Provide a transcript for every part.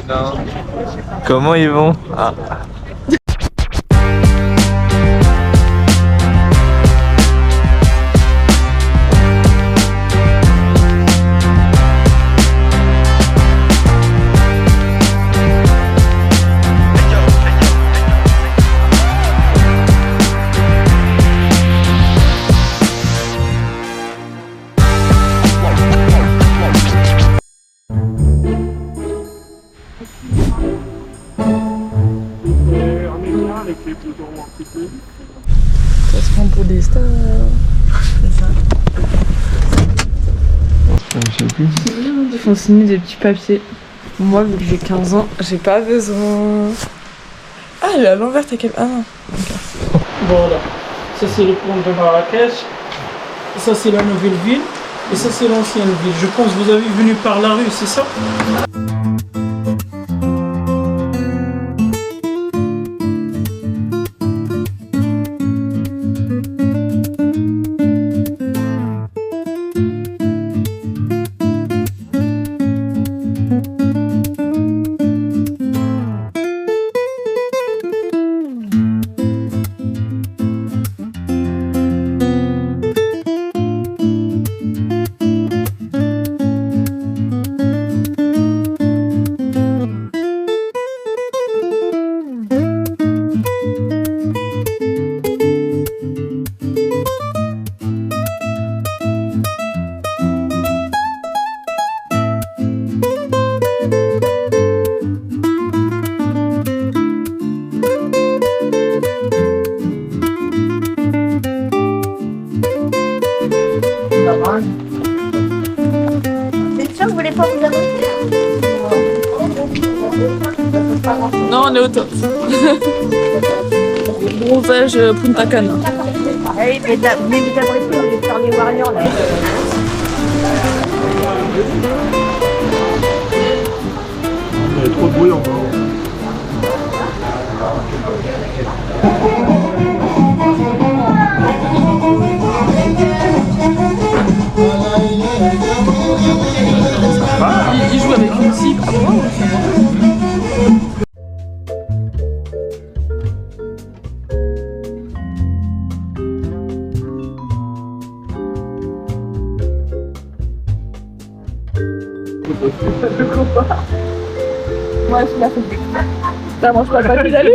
Non. Comment ils vont? Ah. Ça se prend pour des stars. C'est ça. Je sais plus. Ils font signer des petits papiers. Moi, vu que j'ai 15 ans, j'ai pas besoin. Ah, elle est à l'envers, t'as quel. Ah non. Okay. Voilà. Ça, c'est le pont de Marrakech. Ça, c'est la nouvelle ville. Et ça, c'est l'ancienne ville. Je pense que vous avez venu par la rue, c'est ça? C'est sûr, vous voulez pas vous avancer? Non, on est au top. Bronzage Punta Cana. Hey, mais vous abriter, on est sur les Warriors là. Il y a trop de bruit encore. Il joue avec une cible. Moi, je la fais. Ça mange pas le papier d'alu.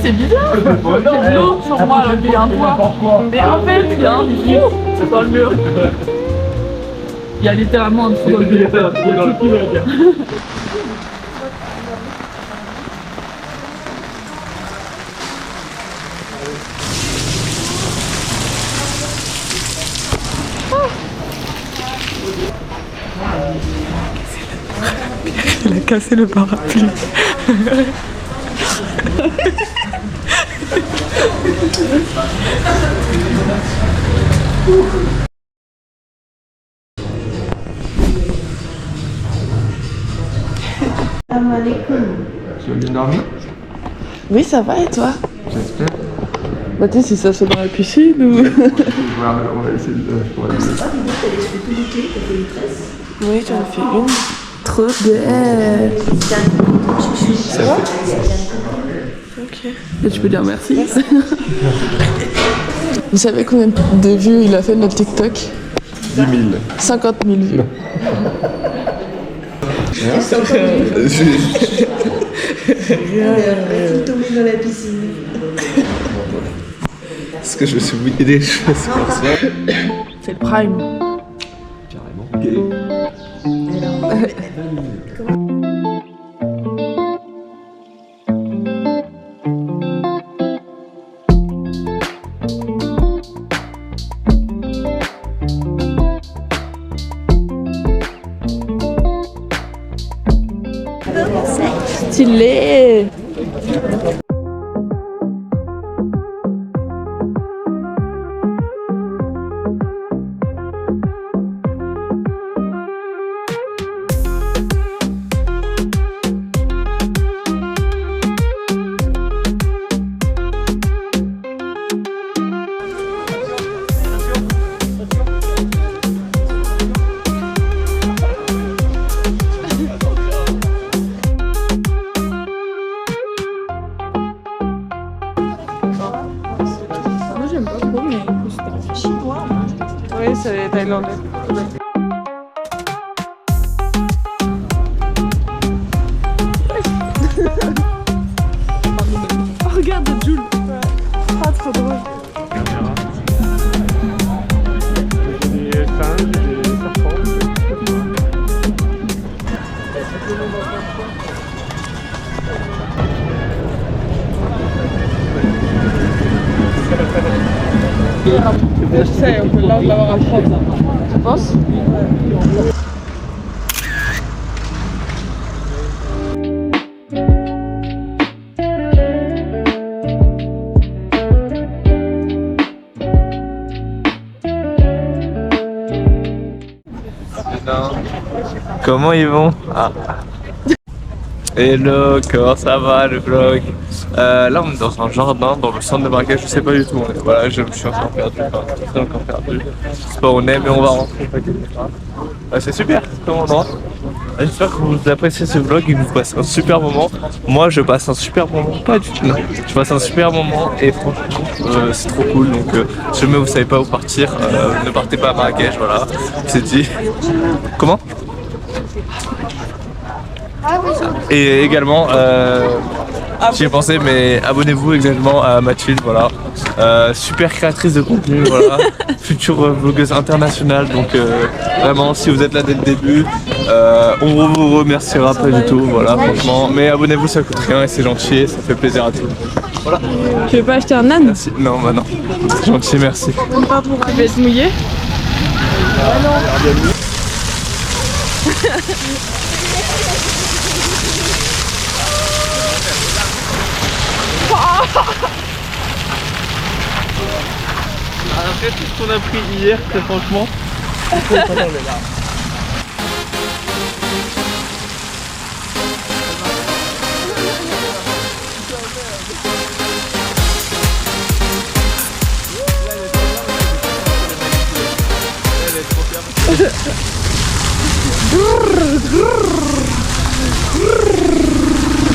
C'est bizarre. Il y a de l'eau sur moi alors qu'il y a un toit. Mais en fait, il y a un trou dans le mur. Il y a littéralement un trou dans le mur. Il a cassé le parapluie. Tu vas bien dormir? Oui, ça va et toi? J'espère. Bah, tu sais, si ça se fait dans la piscine ou. On va essayer de. Oui, j'en ai fait une. Trop belle. Ça fait. Ok. Et tu peux dire merci. Vous savez combien de vues il a fait notre TikTok? 10 000. 50 000 vues. Tomber dans la piscine. Est-ce que je me suis mouillé des choses pour ça? C'est le prime. Carrément. stylé. Moi j'aime pas trop, mais c'était chinois. Oui, c'est les Thaïlandais. Oh, regarde Jules. Ah, trop drôle. Des singes, des serpents. Je sais, on peut l'avoir à prendre. Tu penses? Comment ils vont? Ah. Hello, comment ça va le vlog? Là on est dans un jardin dans le centre de Marrakech, je sais pas du tout. Voilà, je me suis encore perdu. Je suis encore perdu. Je sais pas où on est, mais on va rentrer. C'est super, c'est comme endroit. J'espère que vous appréciez ce vlog et que vous passez un super moment. Moi je passe un super moment, pas du tout. Non. Je passe un super moment et franchement c'est trop cool. Donc si jamais vous savez pas où partir, ne partez pas à Marrakech, voilà. C'est dit. Comment? Et également, j'y ai pensé, mais abonnez-vous exactement à Mathilde, voilà. Super créatrice de contenu, voilà. Future vlogueuse internationale, donc vraiment, si vous êtes là dès le début, on vous remerciera pas du tout, voilà, franchement. Mais abonnez-vous, ça coûte rien et c'est gentil, ça fait plaisir à tous. Voilà. Tu veux pas acheter un âne? Merci. Non, bah non. C'est gentil, merci. Tu vas te mouiller? Après tout ce qu'on a pris hier, très franchement.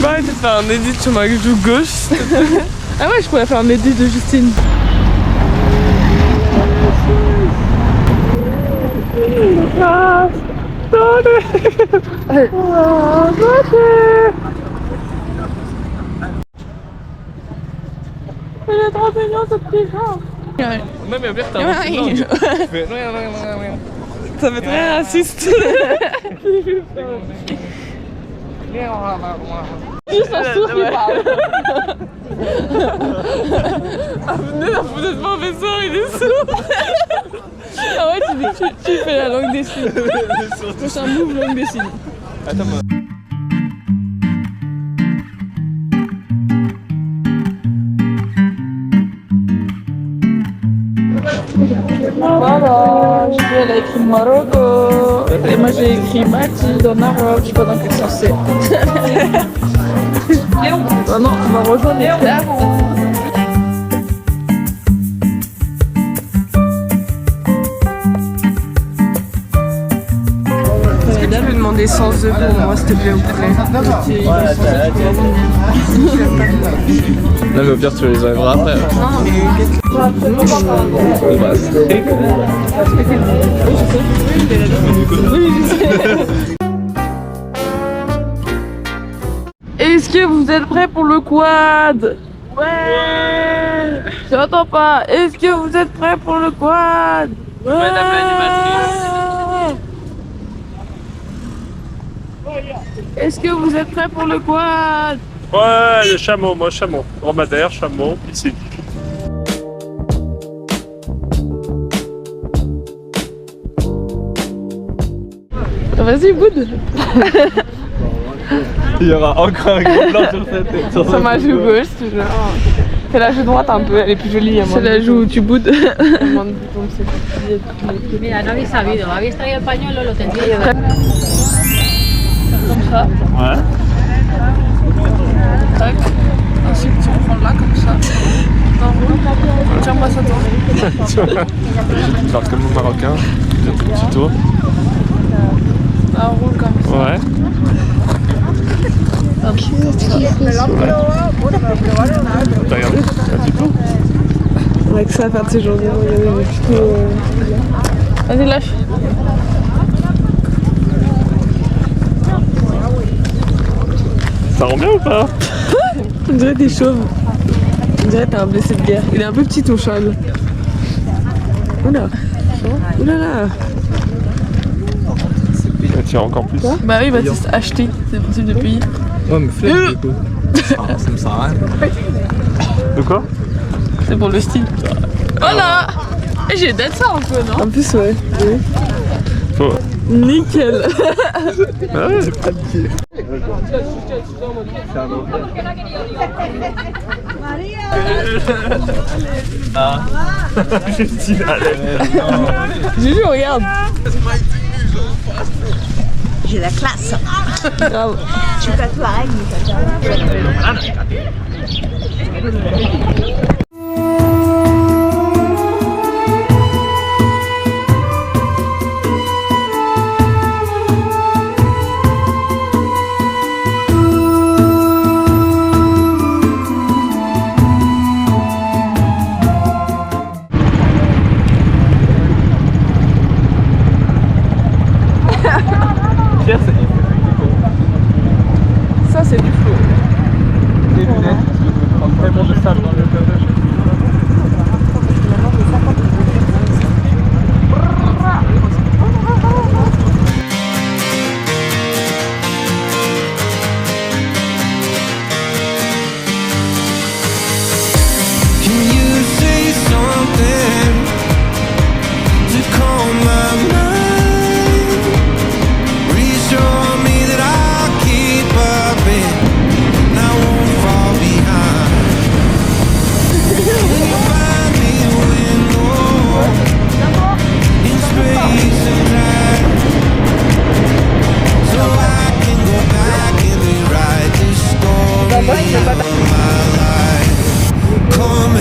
Bah, arrêter de faire un edit sur ma joue gauche. Ah ouais, je pourrais faire un edit de Justine. Elle est trop mignonne cette petite femme. Non mais Albert, t'as un Ça fait très raciste. Juste un sourd qui parle. Ah venez, vous êtes pas fait ça, il est sourd. Ah ouais, tu fais la langue des signes. C'est un move langue des signes. Attends, moi. Voilà, elle a écrit Marocco. Et moi j'ai écrit Mathilde en arabe, je sais pas dans quel sens c'est. Oh non, on va rejoindre les frères. Est-ce que tu peux demander 100 œufs pour moi, s'il te plaît, au poulet? Non mais au pire tu les enlèveras après. Non, mais Bon bah c'est Est-ce que vous êtes prêts pour le quad? Ouais. J'entends pas. Est-ce que vous êtes prêts pour le quad? Ouais. Madame l'animatrice. Est-ce que vous êtes prêts pour le quad? Ouais, le chameau, moi chameau. Dromadaire, chameau, ici. Vas-y, boude. Il y aura encore un gros plan sur sa tête. Sur ma joue gauche, toujours. C'est la joue droite un peu, elle est plus jolie. C'est la joue où tu boudes. Mira, no habéis sabido. Habéis traído el pañuelo, lo tendría yo. Comme ça. Ouais. Tac. Ensuite, tu reprends là, comme ça. T'enroules. Tiens-moi ça, toi. Tu parles comme le marocain. Un petit tour. Ça roule comme ça. Ouais. T'as regardé un petit peu? Avec ça, à faire de ces journées, Vas-y, lâche. Ça rend bien ou pas? On dirait des chauves. On dirait que t'as un blessé de guerre. Il est un peu petit ton cheval. Oula. Oulala. Ah, tiens, encore plus. Bah oui, Baptiste, acheter, c'est le principe de payer. Ouais, mais flemme du coup. Ça me sert à rien. De quoi? C'est pour le style. Voilà. Et j'ai d'être ça un peu, non? En plus, ouais. Oui. Faut... Nickel. Ah ouais. Justine, allez. Juju, regarde. J'ai la classe. Grave. Je suis pas pareil, Ça, c'est du flou. Les lunettes, tellement de sable dans le pavage. Can you say something to calm my mind? Reassure me that I'll keep up and I won't fall behind. Can you find me a window in space and time, so I can go back and rewrite this story of my life? Come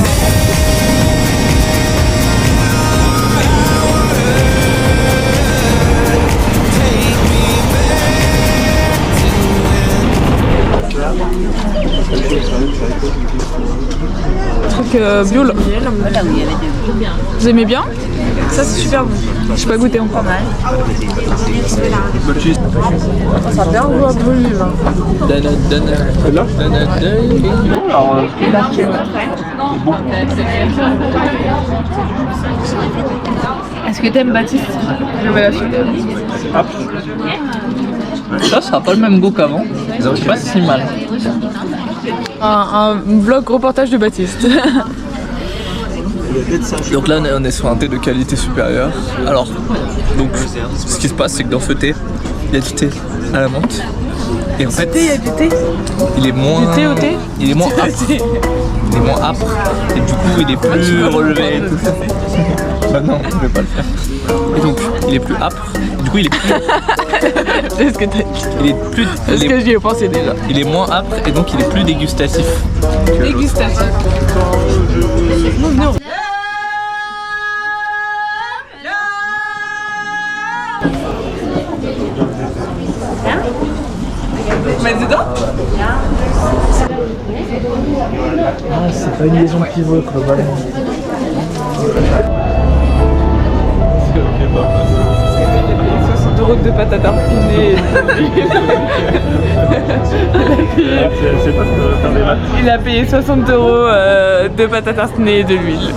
Truc bio là. Vous aimez bien? Ça, c'est super bon. J'ai pas goûté encore. Ça a bien joué à volume. Est-ce que t'aimes Baptiste? Je vais lâcher. Ça a pas le même goût qu'avant. C'est pas si mal. Un vlog reportage de Baptiste. Donc là on est sur un thé de qualité supérieure. Alors, donc ce qui se passe c'est que dans ce thé, il y a du thé à la menthe. Et en fait, Il y a du thé. il est moins. Du thé au thé. Il est moins âpre. Il est moins âpre. Et du coup il est plus relevé et tout ça. Bah non, je vais pas le faire. Et donc il est plus âpre. Du coup il est plus. C'est ce que t'as dit. Il est plus. C'est ce que j'y ai pensé déjà. Il est moins âpre et donc il est plus dégustatif. Dégustation. Mais dedans? Ah, c'est pas une liaison pivot globalement. 60 € de pâte à tartiner. C'est pas de faire des maths. Il a payé 60 € de pâte à tartiner et de l'huile.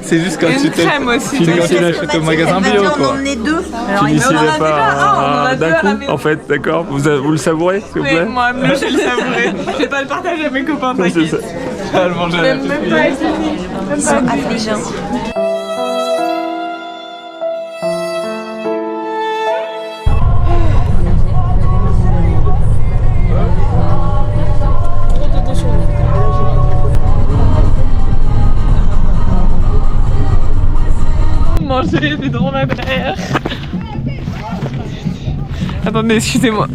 C'est juste quand Une crème aussi. C'est quand tu l'achètes au magasin bio quoi. On en est deux. Tu décidais pas deux d'un à la coup, maison. en fait, d'accord? Vous le savourez, s'il vous Oui, plaît? moi, mais je le savourerai. Je vais pas le partager à mes copains, C'est t'inquiète. ça. Elle mange à la Même pas essayer. Même pas. Affligeants. manger des dromadaires. Attendez, excusez-moi.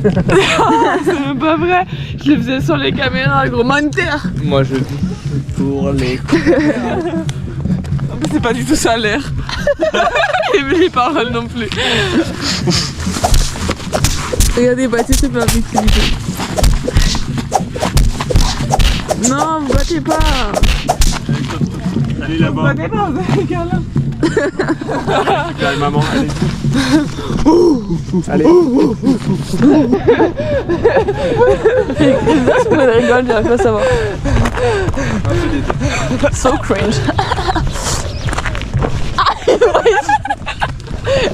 C'est même pas vrai. Je le faisais sur les caméras, gros menteur. Moi je vis pour les En plus, c'est pas du tout ça l'air. Et les paroles non plus. Regardez, battez, c'est pas vite. Non, vous battez pas. Allez là-bas. Vous battez pas, vous avez un câlin. Allez, maman, allez. Allez. Je rigole, j'arrive pas à savoir. So cringe.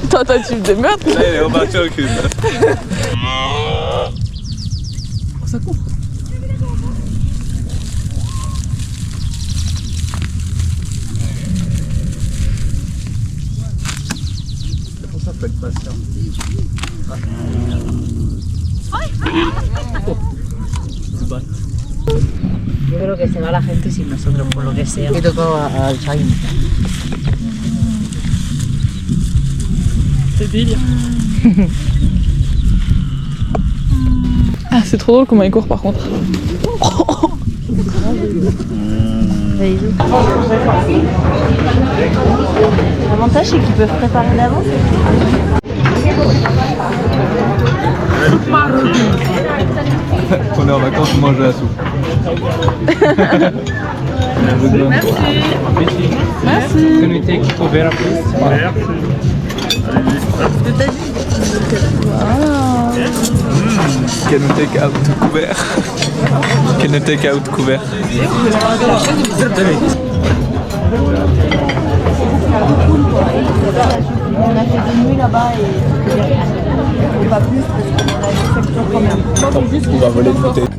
Tentative de meurtre. Allez, on va sur le cul. Ça court. Ça peut être patient. Yo creo que se va la gente sin nosotros, por lo que sea. He tocado al Chain. C'est délire. Ah, c'est trop drôle comment il court par contre. L'avantage, c'est qu'ils peuvent préparer d'avance. On est en vacances, on mange à la soupe. Merci. Can we take out couvert? Can we take out couvert? On a fait des nuits là-bas et pas plus parce qu'on a une facture quand même. On va voler une bouteille.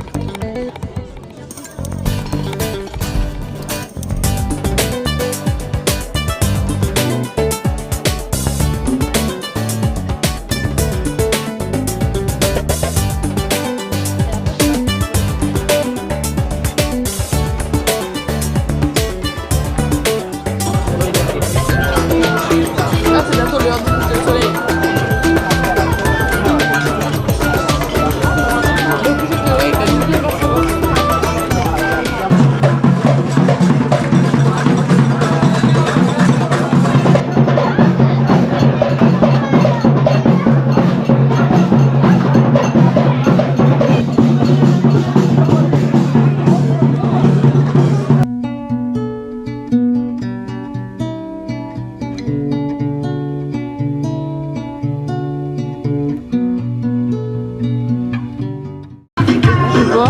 Ah, c'est bientôt l'heure du soleil.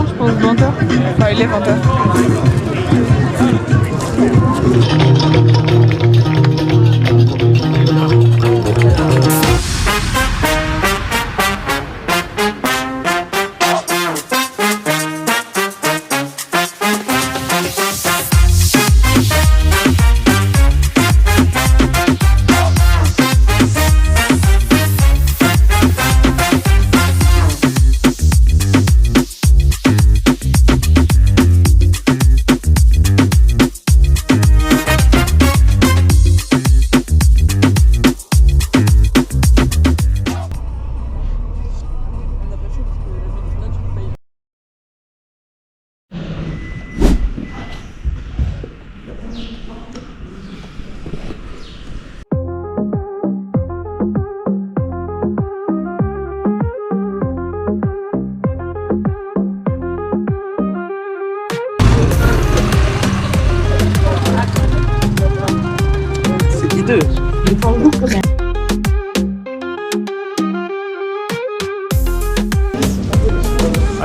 Je pense 20h. Enfin, il est 20h.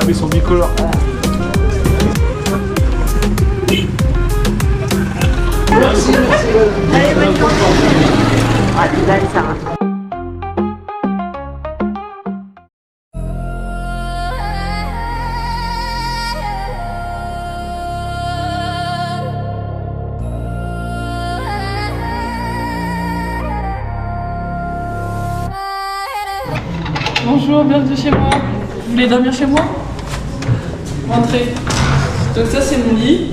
Ah, mais ils sont bicolores. Allez, bonne journée. Ah, là, ça va. Bonjour, bienvenue chez moi. Vous voulez dormir chez moi? Rentrez. Donc ça c'est mon lit.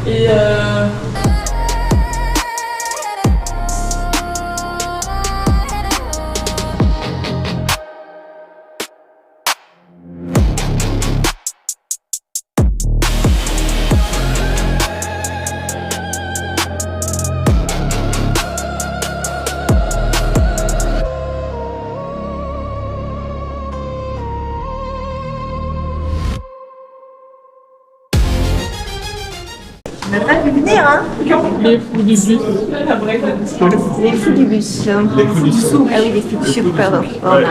Et Les fous du bus. Les fous du bus. Les fous du souk. Ah oui, les fous du souk, pardon. Voilà.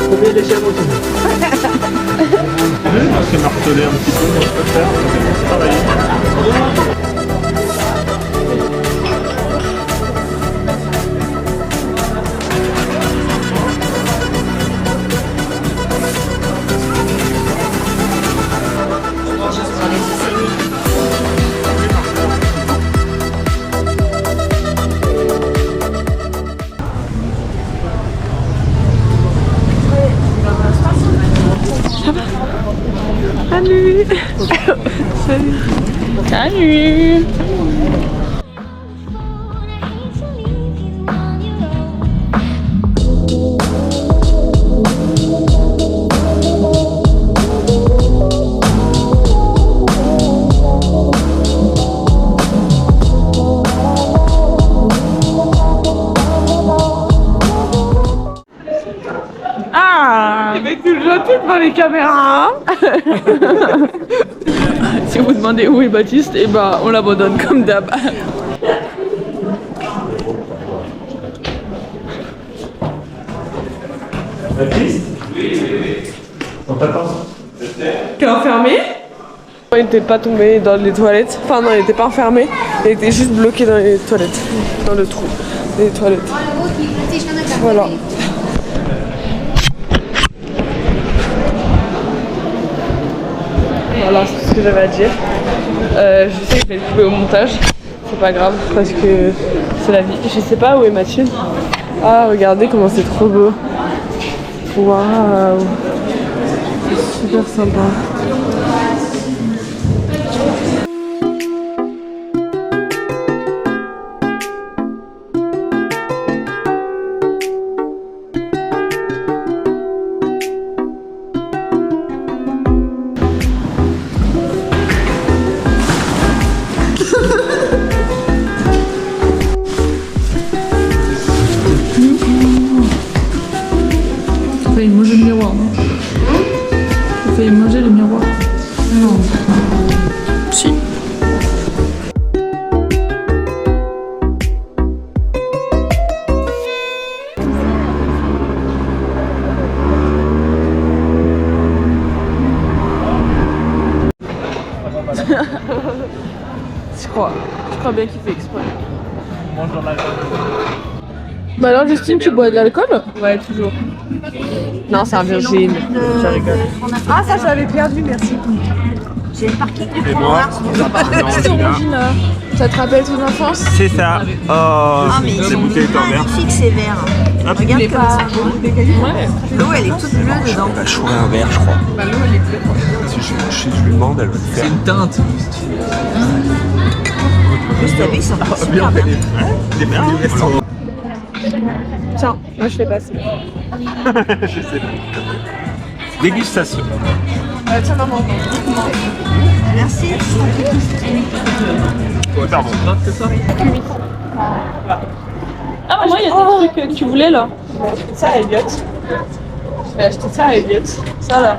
Combien les chameaux c'est martelé un petit peu, moi je peux faire, ça fait bien travailler. Salut. Salut. Salut. Ah, mais tu le jettes devant les caméras. Si vous demandez où est Baptiste, et bah on l'abandonne comme d'hab. T'es enfermé? Il était pas tombé dans les toilettes. Enfin non, il était pas enfermé. Il était juste bloqué dans les toilettes. Dans le trou des toilettes. Voilà. Voilà, c'est tout ce que j'avais à dire. Je sais que je vais le couper au montage. C'est pas grave parce que c'est la vie. Je sais pas où est Mathilde. Ah, regardez comment c'est trop beau. Waouh. C'est super sympa. T'as failli manger le miroir, non? T'as failli manger le miroir? Non. Si. Je crois bien qu'il fait exprès. Bah alors Justine, tu bois de l'alcool? Ouais, toujours. Non, c'est un Virgin. Je rigole. Ah, ça j'avais perdu, merci. J'ai le parking du Et moi, Ça te rappelle ton enfance? c'est ça. Oh, Ah mais ils ces sont bouteilles en verre. magnifiques ces verres. Regarde comme ça. L'eau elle est toute bleue dedans. Elle a choisi un verre, je crois. Bah, l'eau, elle est bleue. Si je lui demande, elle va le faire. C'est une teinte. En plus t'as vu, ils sont super bien. Des verres du restaurant. Tiens, moi je fais passer. Je sais pas. Dégustation. Tiens, maman. Merci. Pardon. Ah, moi il y a des trucs que tu voulais là. Ça à Elliot. J'ai acheté ça à Elliot. Ça là.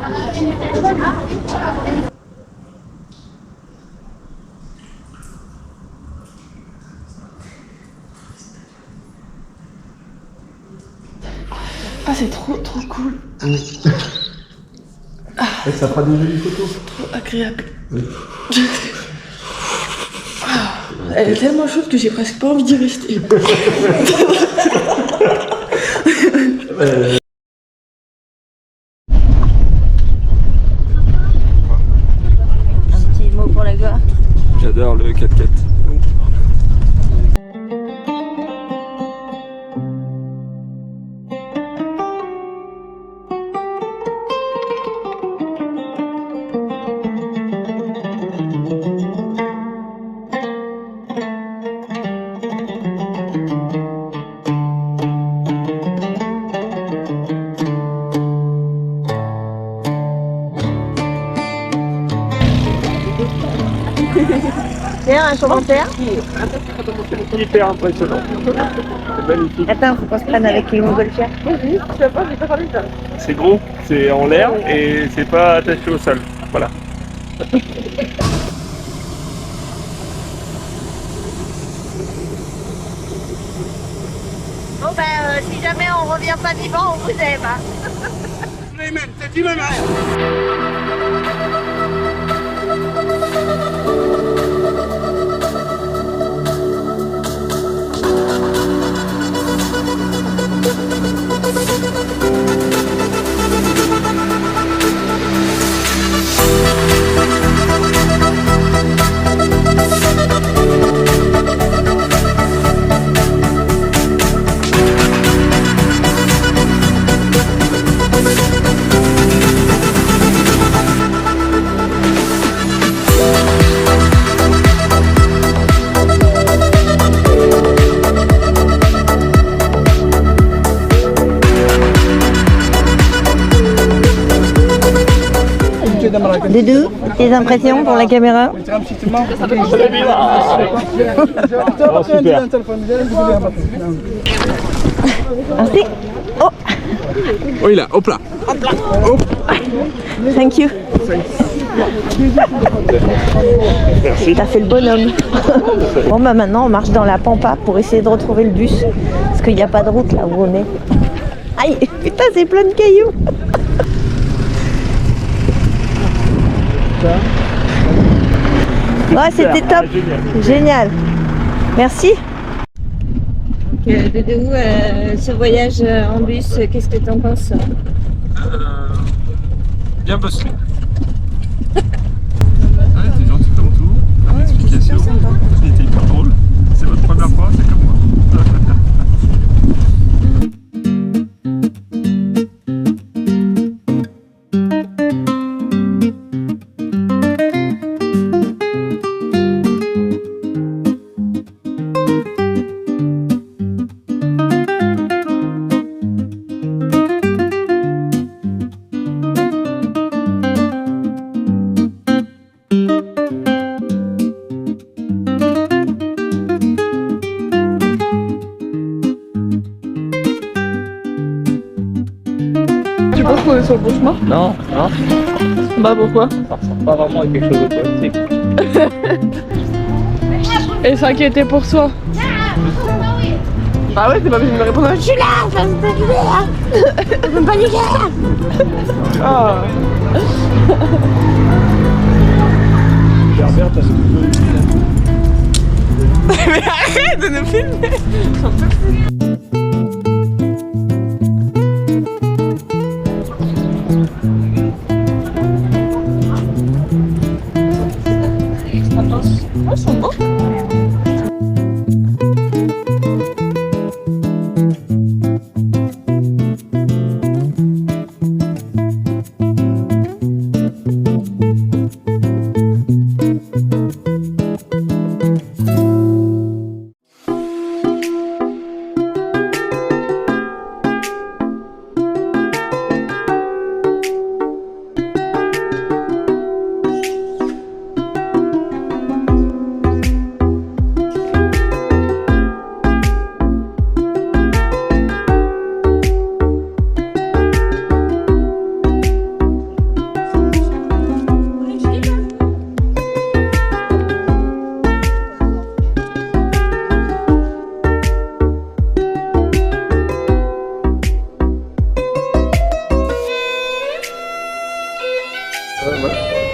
Ah, c'est trop cool. Ça fera des jolies photos. Trop agréable. Elle est tellement chaude que j'ai presque pas envie d'y rester. Un petit mot pour la gare. J'adore le 4x4. Faire un commentaire. Hyper impressionnant. C'est magnifique. Attends, faut qu'on se prenne avec une montgolfière. C'est gros, c'est en l'air et c'est pas attaché au sol. Voilà. Bon si jamais on revient pas vivant, on vous aime. Doudou, tes impressions pour la caméra? Oh, super. Merci. Oh, Oui là, hop là. thank you. Merci. T'as fait le bonhomme. Bon bah maintenant on marche dans la pampa pour essayer de retrouver le bus. Parce qu'il n'y a pas de route là où on est. Aïe, putain c'est plein de cailloux. Ouais c'était top. Génial. Merci. Doudou, ce voyage en bus, qu'est-ce que t'en penses? Bien bossé. Ouais, t'es gentil comme tout. L'explication, il était hyper drôle. C'est votre première fois, c'est comme moi. Tu penses qu'on est sur le bon chemin? Non, non, Bah pourquoi? ça ressemble pas vraiment à quelque chose de politique. Et s'inquiéter pour soi. Bah ouais, t'es pas obligé de me répondre. Je suis là, je peux pas les gars. Mais arrête de nous filmer. Ils sont beaux.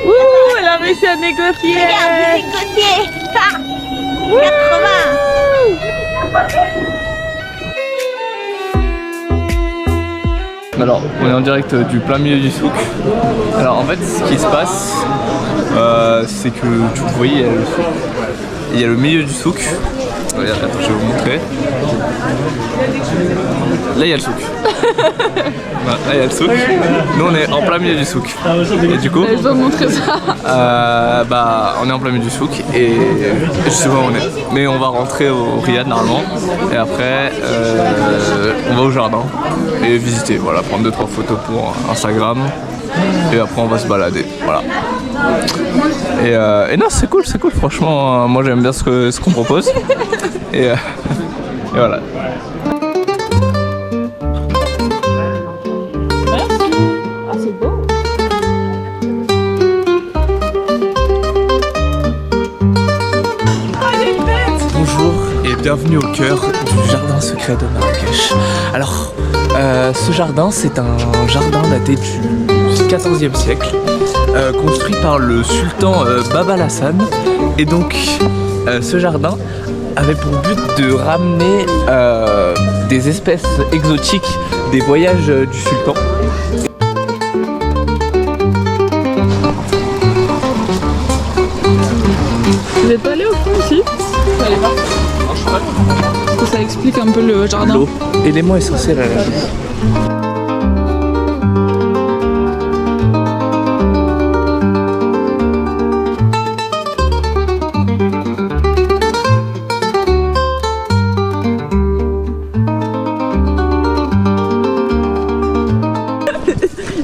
Ouh, elle a réussi à négocier. Regarde, Gauthier. 80. Alors, on est en direct du plein milieu du souk. Alors en fait, ce qui se passe, c'est que vous voyez, il y a le milieu du souk. Regarde, attends, je vais vous montrer. Là, il y a le souk. Voilà, là, il y a le souk. Nous, on est en plein milieu du souk. Et du coup, Je dois montrer ça. bah, on est en plein milieu du souk et je sais pas où on est. Mais on va rentrer au Riyad normalement. Et après, on va au jardin et visiter. Voilà, prendre 2-3 photos pour Instagram. Et après, on va se balader. Voilà. Et non, c'est cool, franchement, moi j'aime bien ce qu'on propose. Et voilà. Ah, c'est beau. Bonjour et bienvenue au cœur du jardin secret de Marrakech. Alors, ce jardin, c'est un jardin daté du XIVe siècle, construit par le sultan Bab al-Hassan. Et donc, ce jardin avait pour but de ramener des espèces exotiques des voyages du sultan. Vous êtes pas allé au fond aussi? Allez pas. Parce que ça explique un peu le jardin. L'eau, élément essentiel à la vie.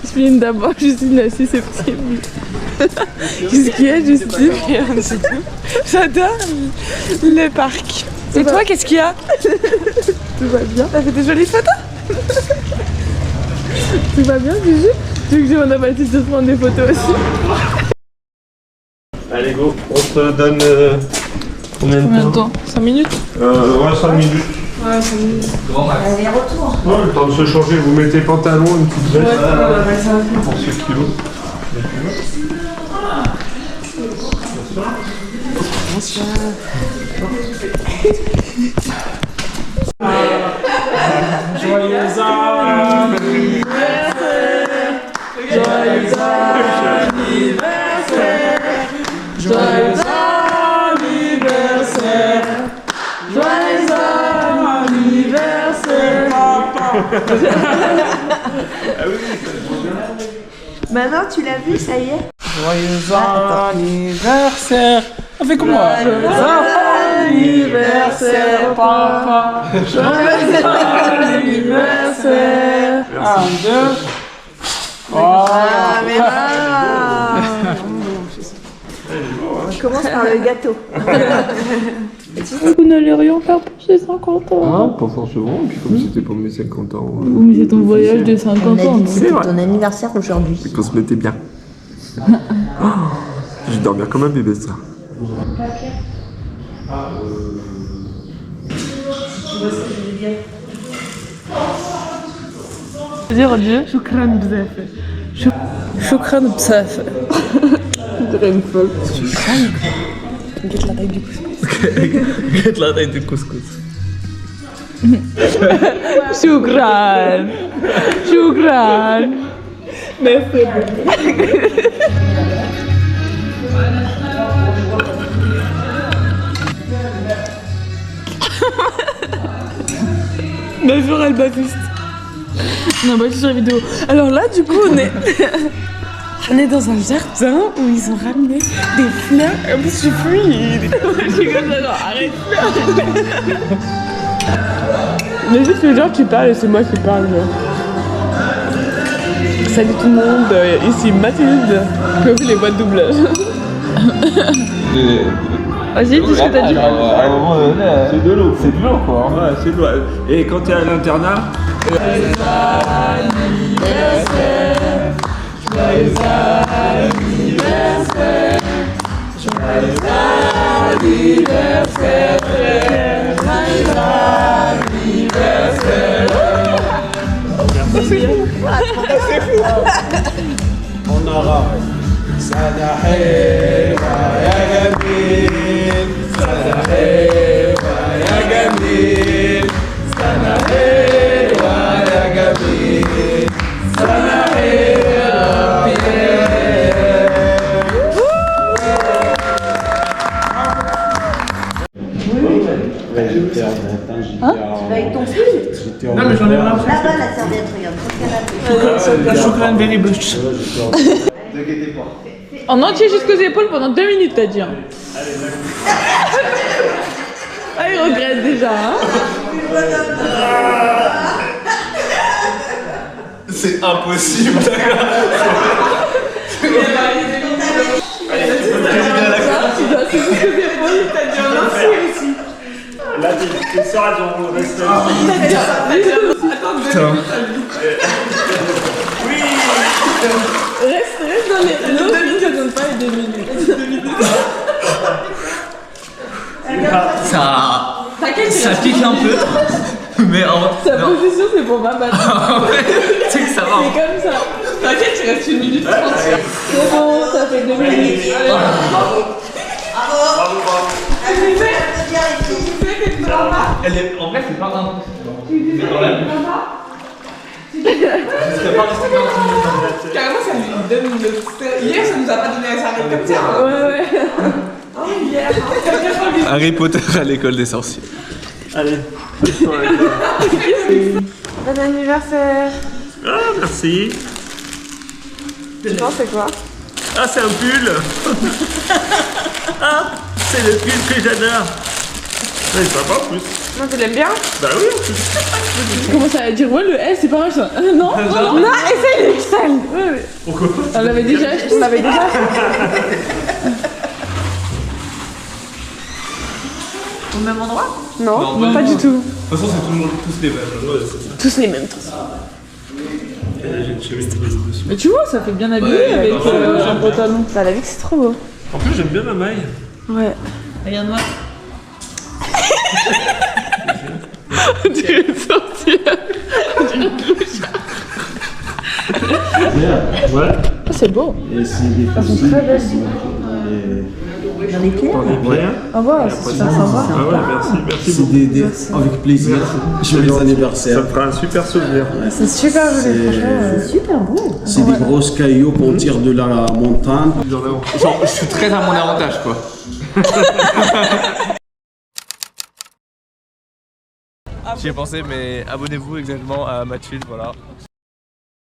Justine, d'abord, Justine est susceptible. Qu'est-ce qu'il y a, Justine? Rien du tout. J'adore le parc. Et toi, qu'est-ce qu'il y a? Tout va bien. T'as fait des jolies photos? Tout va bien, Juju? Tu veux que je demande à Baptiste de prendre des photos aussi? Allez, go, on te donne combien de temps? 5 minutes? Ouais, 5 minutes. Ouais, 5 minutes. Aller-retour. Ouais, le temps de se changer, vous mettez pantalon, une petite veste. Pour 6 kilos. Joyeux anniversaire. Joyeux anniversaire. Joyeux anniversaire. Joyeux anniversaire, papa. Maintenant, tu l'as vu, ça y est. Joyeux anniversaire. Avec moi. Joyeux anniversaire, papa. Joyeux anniversaire. 1, 2. Oh. Ah, mais là. On commence par le gâteau. Vous n'allez rien faire pour ses 50 ans. Ah, pas forcément, puis comme c'était pour mes 50 ans. Mais c'est ton voyage de 50 On a ans. dit que c'était ton anniversaire aujourd'hui. Et qu'on se mettait bien. Je dors bien comme un bébé, ça. Dire Dieu, shukran bzaf. Shukran bzaf. Je dirais une folle. Guette la taille du couscous. Guette la taille du couscous. Shukran. Shukran. Merci beaucoup. Bonjour Al-Baptiste. Non, Baptiste sur la vidéo. Alors là, du coup, on est dans un jardin où ils ont ramené des fleurs. En plus, je suis fluide. Je suis comme ça, genre, arrête. Mais juste les gens qui parlent et c'est moi qui parle. Genre. Salut tout le monde, ici Mathilde. Comme les voix de doublage. Vas-y, dis ce que t'as dit. C'est de l'eau. C'est de l'eau, quoi. Ouais, c'est de l'eau. Et quand t'es à l'internat. Joyeux anniversaire. Joyeux anniversaire. Joyeux anniversaire. Joyeux anniversaire. En arabe. Sana helwa ya jamil. Sana helwa ya jamil. Sana helwa ya jamil. Sana helwa ya Avec ton fils? Non, mais j'en ai marre. Là-bas, la serviette, regarde. Sur le canapé. Shukran very much. En entier jusqu'aux épaules pendant 2 minutes, t'as dit. Hein. Ah, il regrette déjà. Hein. C'est impossible, d'accord. Là, tes soeurs, elles ont resté. Putain. Oui. Reste dans les 2 minutes, ça donne pas les 2 minutes. Ça pique un peu. Mais en Sa position, c'est pour pas battre. c'est que ça va. C'est comme ça. T'inquiète, il reste 1 minute 30. C'est bon, ça fait 2 minutes. Allez. Elle est... En vrai, c'est pas impossible. Mais dans la bouche. Je serais pas resté 40 minutes. Carrément, ça lui donne le... Hier, ça nous a pas donné un cerveau comme ça. Ouais. Oh, hier. Harry Potter à l'école des sorciers. Allez. Bon anniversaire. Ah, merci. Tu penses c'est quoi? Ah, c'est un pull. Ah, c'est le pull que j'adore. Ouais, il sympa en plus. Non, tu l'aimes bien? Bah oui, en plus. Tu commences à dire, ouais, le S, c'est pas mal ça. Non, essaye le XL. Ouais. Pourquoi? On l'avait déjà. Au même endroit? Non, pas du tout. De toute façon, c'est toujours tous les mêmes. Tous les mêmes. J'ai une chemise dessus. Mais tu vois, ça fait bien habillé avec un pantalon. Bah, la vie que c'est trop beau. En plus, j'aime bien ma maille. Ouais. Regarde-moi. Tu es sorti. Ouais. Oh, c'est beau. Et c'est des Elles sont très belles. Dans les pieds? Ah ouais, c'est super sympa. Ah ouais, merci C'est beaucoup. avec plaisir. Joyeux Ça anniversaire. me fera un super souvenir. C'est super joli, franchement. Super beau. C'est des grosses cailloux qu'on tire de la montagne. Genre, je suis très à mon avantage, quoi. J'y ai pensé, mais abonnez-vous exactement à Mathilde, voilà.